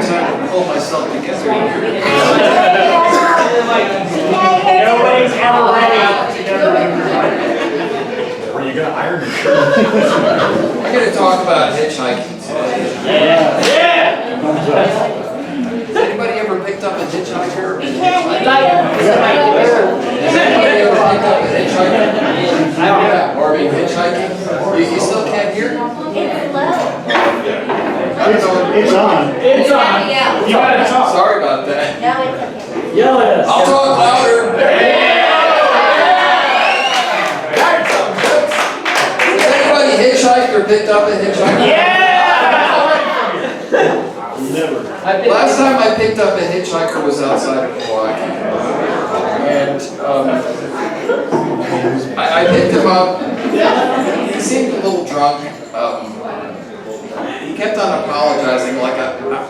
time to pull myself together. Nobody's ever ready. Were you gonna iron your shirt? I'm going to talk about hitchhiking today. Has anybody ever picked up a hitchhiker? Anybody ever picked up a hitchhiker? Or been hitchhiking? You still can't hear? It's on. It's on. You gotta talk. Sorry about that. Yell at us. I'll talk louder. Has anybody hitchhiked or picked up a hitchhiker? Never. Last time I picked up a hitchhiker was outside of Milwaukee. And I picked him up. He seemed a little drunk. He kept on apologizing, like,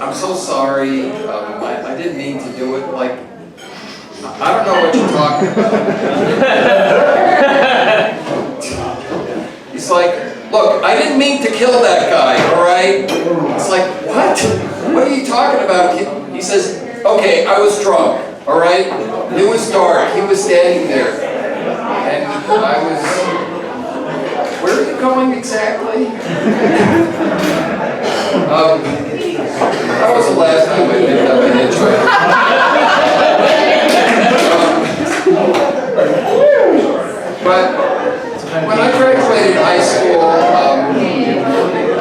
I'm so sorry. I didn't mean to do it. Like, I don't know what you're talking about. He's like, look, I didn't mean to kill that guy, all right? It's like, what? What are you talking about? He says, okay, I was drunk, all right? It was dark. He was standing there. And I was, where are you going exactly? That was the last time I picked up a hitchhiker. But when I graduated high school,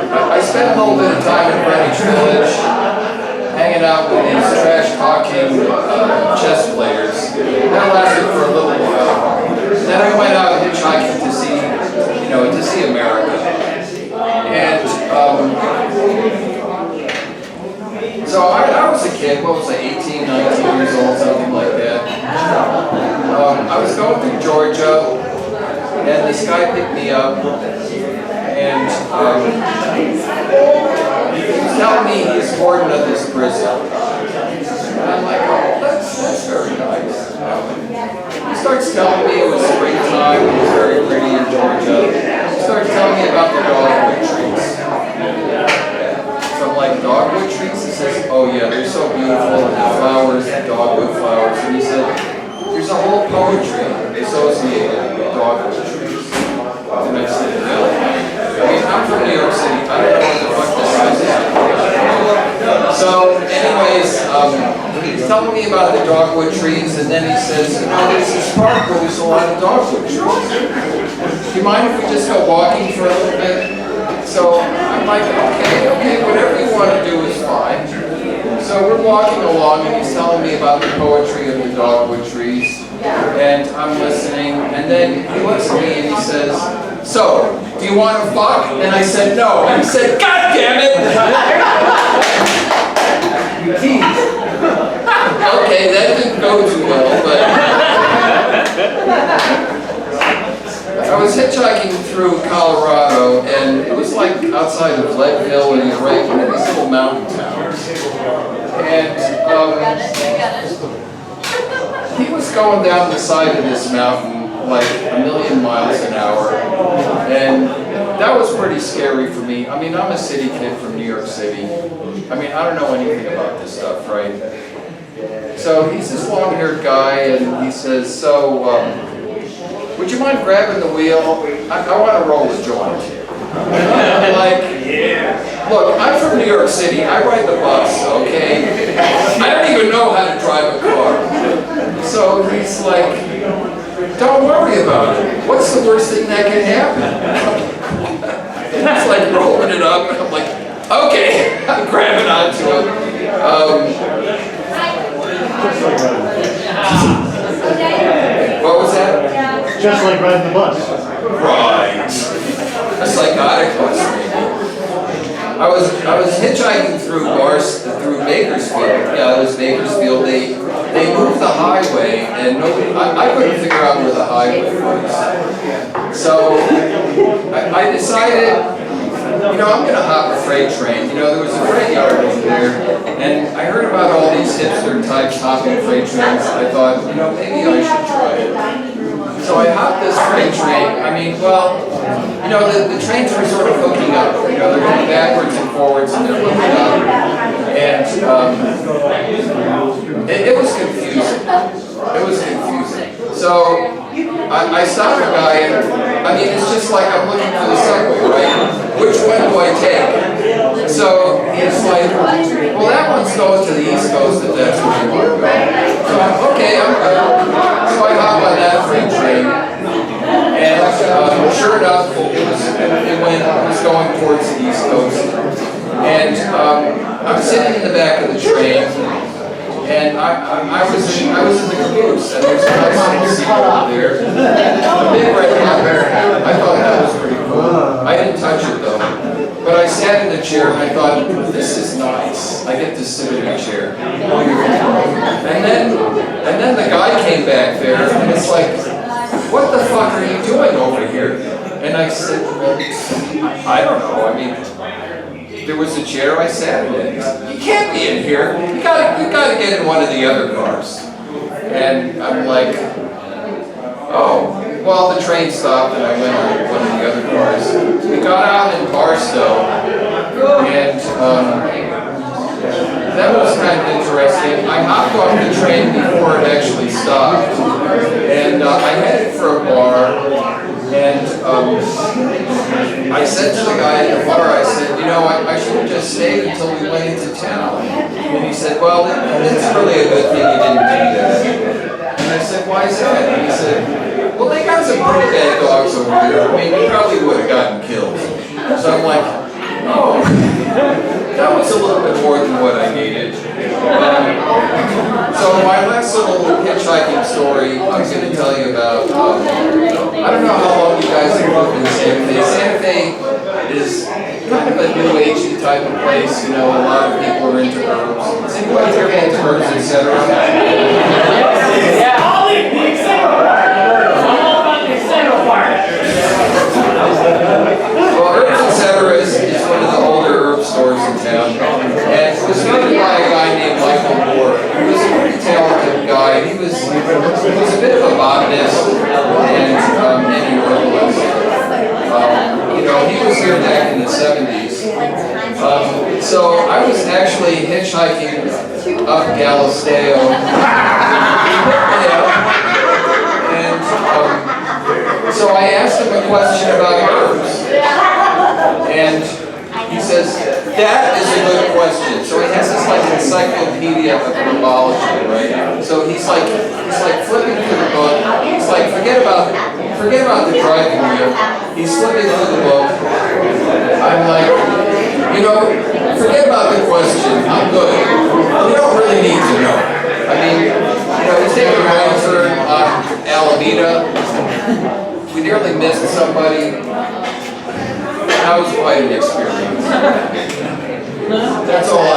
I spent a little bit of time in Greenwich Village, hanging out with these trash-talking chess players. That lasted for a little while. Then I went out hitchhiking to see America. And so I was a kid. What was I, 18, 19 years old, something like that. I was going through Georgia, and this guy picked me up, and he was telling me he's warden of this prison. And I'm like, oh, that's very nice. He starts telling me it was springtime, it was very pretty in Georgia. He starts telling me about the dogwood trees. So I'm like, dogwood trees? He says, oh yeah, they're so beautiful, and the flowers, the dogwood flowers. And he said, there's a whole poetry associated with dogwood trees. And I said, really? I mean, I'm from New York City. I don't know what the fuck this is. So, anyways, he's telling me about the dogwood trees, and then he says, there's this park where there's a lot of dogwood trees. Do you mind if we just go walking for a little bit? So I'm like, okay, whatever you want to do is fine. So we're walking along, and he's telling me about the poetry of the dogwood trees, and I'm listening, and then he looks at me and he says, so, do you want to fuck? And I said, no. And he said, God damn it! You teased. Okay, that didn't go too well, but I was hitchhiking through Colorado, and it was like outside of Leadville, and you're right one of these little mountain towns. And he was going down the side of this mountain like 1,000,000 miles an hour, and that was pretty scary for me. I mean, I'm a city kid from New York City. I mean, I don't know anything about this stuff, right? So he's this long-haired guy, and he says, so, would you mind grabbing the wheel? I want to roll a joint. I'm like, look, I'm from New York City. I ride the bus, okay? I don't even know how to drive a car. So he's like, don't worry about it. What's the worst thing that can happen? He's like rolling it up, and I'm like, okay. I'm grabbing onto it. What was that? Just like riding the bus. Right. A psychotic bus. I was hitchhiking through Bakersfield. Yeah, it was Bakersfield. They moved the highway, and I couldn't figure out where the highway was. So I decided, I'm going to hop a freight train. There was a freight yard over there, and I heard about all these hipster types hopping freight trains. I thought, maybe I should try it. So I hopped this freight train. I mean, the trains were sort of hooking up. They're going backwards and forwards, and they're hooking up. And it's like I'm looking for the subway, right? Which one do I take? So he's like, well, that one's going to the East Coast if that's where you want to go. So I'm, okay, I'm good. So I hop on that freight train. And sure enough, it was going towards the East Coast. And I'm sitting in the back of the train. And I was in the caboose, and there's a nice little seat over there. A big red hat. I thought that was pretty cool. I didn't touch it though. But I sat in the chair and I thought, this is nice. I get to sit in a chair. And then the guy came back there, and it's like, what the fuck are you doing over here? And I said, well, I don't know. I mean, there was a chair, I sat in it. You can't be in here. You gotta get in one of the other cars. And I'm like, oh, well, the train stopped and I went on one of the other cars. We got out in Barstow, and that was kind of interesting. I hopped off the train before it actually stopped, and I headed for a bar. And I said to the guy at the bar, I said, you know, I should have just stayed until we went into town. And he said, well, it's really a good thing you didn't do that. And I said, why is that? And he said, well, they got some pretty bad dogs over here. I mean, you probably would have gotten killed. So I'm like, oh, that was a little bit more than what I needed. So my last little hitchhiking story, I'm going to tell you about, I don't know how long you guys have lived in Santa Fe. Santa Fe is kind of a new agey type of place, you know, a lot of people are into herbs. Is anybody here into herbs, etc.? Yeah. All the excited part. I'm all about the excited part. Well, Herbs Etc. is one of the older herb stores in town, and it was started by a guy named Michael Moore. He was a pretty talented guy. He was a bit of a botanist and an herbalist. You know, he was here back in the 70s. So I was actually hitchhiking up Galisteo. And so I asked him a question about herbs. And he says, that is a good question. So he has this like encyclopedia of herbology, right? So he's like flipping through the book. He's like, forget about the driving wheel. He's flipping through the book. I'm like, you know, forget about the question. I'm good. You don't really need to know. I mean, you know, he's taking a wrong turn on Alameda. We nearly missed somebody. That was quite an experience. That's all